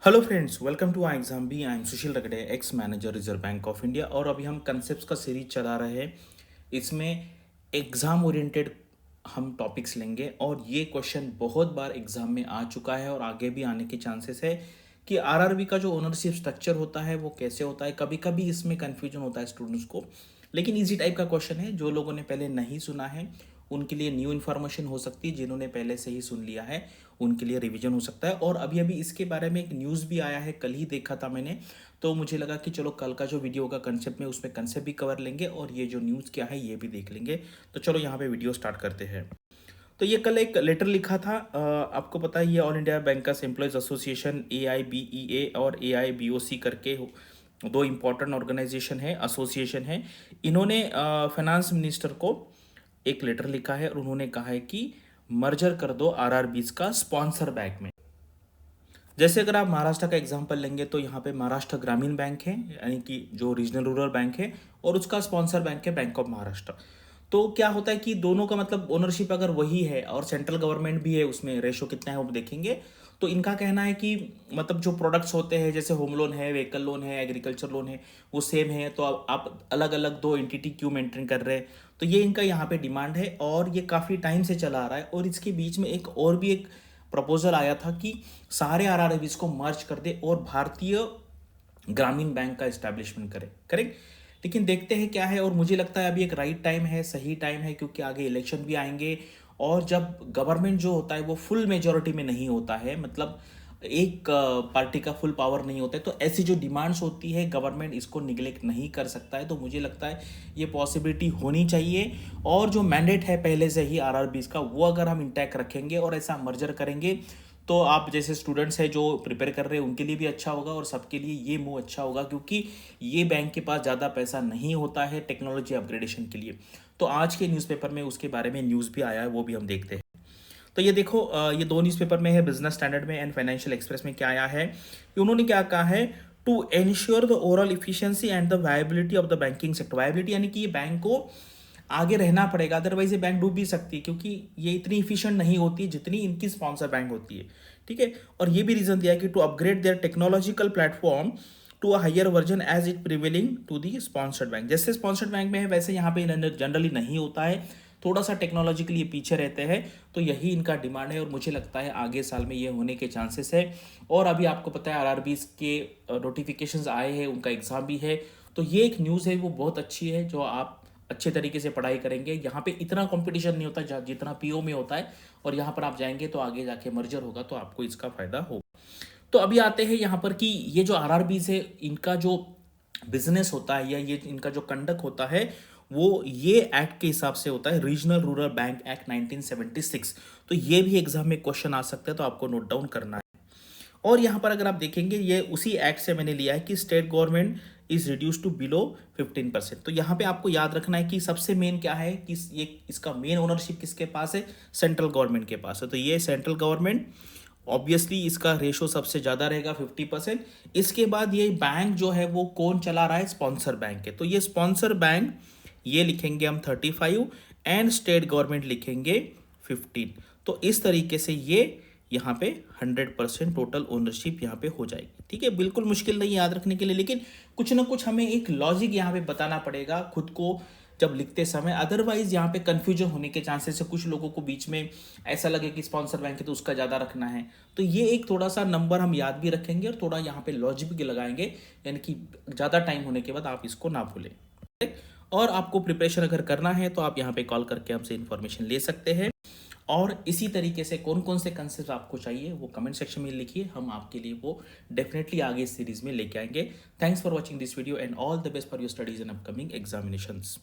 Hello friends, welcome to I exam B. I am Sushil Ragade, ex manager Reserve Bank of India. और अभी हम concept का series चला रहे हैं। इसमें एग्ज़ाम ओरिएंटेड हम टॉपिक्स लेंगे और ये क्वेश्चन बहुत बार एग्ज़ाम में आ चुका है और आगे भी आने के चांसेस है कि आरआरबी का जो ओनरशिप स्ट्रक्चर होता है वो कैसे होता है। कभी कभी इसमें कन्फ्यूजन होता है स्टूडेंट्स को, लेकिन इजी टाइप का क्वेश्चन है। जो लोगों ने पहले नहीं सुना है उनके लिए न्यू इन्फॉर्मेशन हो सकती है, जिन्होंने पहले से ही सुन लिया है उनके लिए रिवीजन हो सकता है। और अभी अभी इसके बारे में एक न्यूज़ भी आया है, कल ही देखा था मैंने, तो मुझे लगा कि चलो कल का जो वीडियो होगा कंसेप्ट में, उसमें कंसेप्ट भी कवर लेंगे और ये जो न्यूज़ क्या है ये भी देख लेंगे। तो चलो यहाँ पे वीडियो स्टार्ट करते हैं। तो ये कल एक लेटर लिखा था, आपको पता है ये all India bankers employees association AIBEA और AIBOC करके दो इंपॉर्टेंट ऑर्गेनाइजेशन है, एसोसिएशन है। इन्होंने फाइनेंस मिनिस्टर को एक लेटर लिखा है और उन्होंने कहा है कि मर्जर कर दो आरआरबीज का स्पॉन्सर बैंक में। जैसे अगर आप महाराष्ट्र का एग्जांपल लेंगे तो यहाँ पे महाराष्ट्र ग्रामीण बैंक है, यानी कि जो रीजनल रूरल बैंक है, और उसका स्पॉन्सर बैंक है बैंक ऑफ महाराष्ट्र। तो क्या होता है कि दोनों का मतलब ओनरशिप अगर वही है और सेंट्रल गवर्नमेंट भी है, उसमें रेशो कितना है वो देखेंगे। तो इनका कहना है कि मतलब जो प्रोडक्ट्स होते हैं जैसे होम लोन है, व्हीकल लोन है, एग्रीकल्चर लोन है, वो सेम है। तो अब आप अलग अलग दो एंटिटी क्यों मेंटेन कर रहे हैं। तो ये इनका यहाँ पे डिमांड है और ये काफ़ी टाइम से चला आ रहा है। और इसके बीच में एक और भी एक प्रपोजल आया था कि सारे आरआरबीज को मर्ज कर दे और भारतीय ग्रामीण बैंक का इस्टेब्लिशमेंट करे, करेक्ट। लेकिन देखते हैं क्या है। और मुझे लगता है अभी एक राइट टाइम है, सही टाइम है, क्योंकि आगे इलेक्शन भी आएंगे और जब गवर्नमेंट जो होता है वो फुल मेजोरिटी में नहीं होता है, मतलब एक पार्टी का फुल पावर नहीं होता है, तो ऐसी जो डिमांड्स होती है गवर्नमेंट इसको निगलेक्ट नहीं कर सकता है। तो मुझे लगता है ये पॉसिबिलिटी होनी चाहिए। और जो मैंडेट है पहले से ही आरआरबीज का, वो अगर हम इंटैक्ट रखेंगे और ऐसा मर्जर करेंगे तो आप जैसे स्टूडेंट्स हैं जो प्रिपेयर कर रहे हैं उनके लिए भी अच्छा होगा और सबके लिए ये मूव अच्छा होगा, क्योंकि ये बैंक के पास ज़्यादा पैसा नहीं होता है टेक्नोलॉजी अपग्रेडेशन के लिए। तो आज के न्यूज़पेपर में उसके बारे में न्यूज़ भी आया है, वो भी हम देखते हैं। तो ये देखो, ये दो न्यूज़पेपर में है, बिजनेस स्टैंडर्ड में एंड फाइनेंशियल एक्सप्रेस में क्या आया है कि उन्होंने क्या कहा है, to ensure the overall efficiency and the viability of the banking sector. Viability यानी कि ये बैंक को आगे रहना पड़ेगा, अदरवाइज ये बैंक डूब भी सकती है, क्योंकि ये इतनी इफिशिएंट नहीं होती जितनी इनकी स्पॉन्सर बैंक होती है। ठीक है। और ये भी रीजन दिया है कि to upgrade their technological platform to a higher version as it prevailing to the sponsored bank. जैसे स्पॉन्सर्ड बैंक में है वैसे यहाँ पे जनरली नहीं होता है, थोड़ा सा टेक्नोलॉजिकली ये पीछे रहते हैं। तो यही इनका डिमांड है और मुझे लगता है आगे साल में ये होने के चांसेस है। और अभी आपको पता है आरआरबी के नोटिफिकेशंस आए हैं, उनका एग्जाम भी है। तो ये एक न्यूज़ है वो बहुत अच्छी है, जो आप अच्छे तरीके से पढ़ाई करेंगे। यहाँ पे इतना कंपटीशन नहीं होता जितना पीओ में होता है, और यहाँ पर आप जाएंगे तो आगे जाके मर्जर होगा तो आपको इसका फायदा होगा। तो अभी आते हैं यहाँ पर कि ये जो आरआरबीज है इनका जो बिजनेस होता है या ये इनका जो कंडक्ट होता है वो ये एक्ट के हिसाब से होता है, रीजनल रूरल बैंक एक्ट 1976। तो ये भी एग्जाम में क्वेश्चन आ सकता है, तो आपको नोट डाउन करना है। और यहाँ पर अगर आप देखेंगे ये उसी एक्ट से मैंने लिया है कि state government is reduce to below 15%। तो यहाँ पे आपको याद रखना है कि सबसे मेन क्या है कि ये इसका मेन ओनरशिप किसके पास है, सेंट्रल गवर्नमेंट के पास है। तो ये सेंट्रल गवर्नमेंट ऑब्वियसली इसका रेशो सबसे ज़्यादा रहेगा 50%। इसके बाद ये बैंक जो है वो कौन चला रहा है, स्पॉन्सर बैंक है। तो ये स्पॉन्सर बैंक ये लिखेंगे हम 35 एंड स्टेट गवर्नमेंट लिखेंगे 15। तो इस तरीके से ये यहाँ पे 100% टोटल ओनरशिप यहाँ पे हो जाएगी। ठीक है, बिल्कुल मुश्किल नहीं याद रखने के लिए, लेकिन कुछ ना कुछ हमें एक लॉजिक यहाँ पे बताना पड़ेगा खुद को जब लिखते समय, अदरवाइज यहाँ पे कंफ्यूजन होने के चांसेस है। कुछ लोगों को बीच में ऐसा लगे कि स्पॉन्सर बैंक है तो उसका ज़्यादा रखना है। तो ये एक थोड़ा सा नंबर हम याद भी रखेंगे और थोड़ा यहाँ पे लॉजिक भी लगाएंगे, यानी कि ज़्यादा टाइम होने के बाद आप इसको ना भूलें। और आपको प्रिपरेशन अगर करना है तो आप यहाँ पे कॉल करके हमसे इन्फॉर्मेशन ले सकते हैं। और इसी तरीके से कौन कौन से कंसेप्ट आपको चाहिए वो कमेंट सेक्शन में लिखिए, हम आपके लिए वो डेफिनेटली आगे इस सीरीज में लेके आएंगे। Thanks for watching this video and all the best for your studies and upcoming examinations.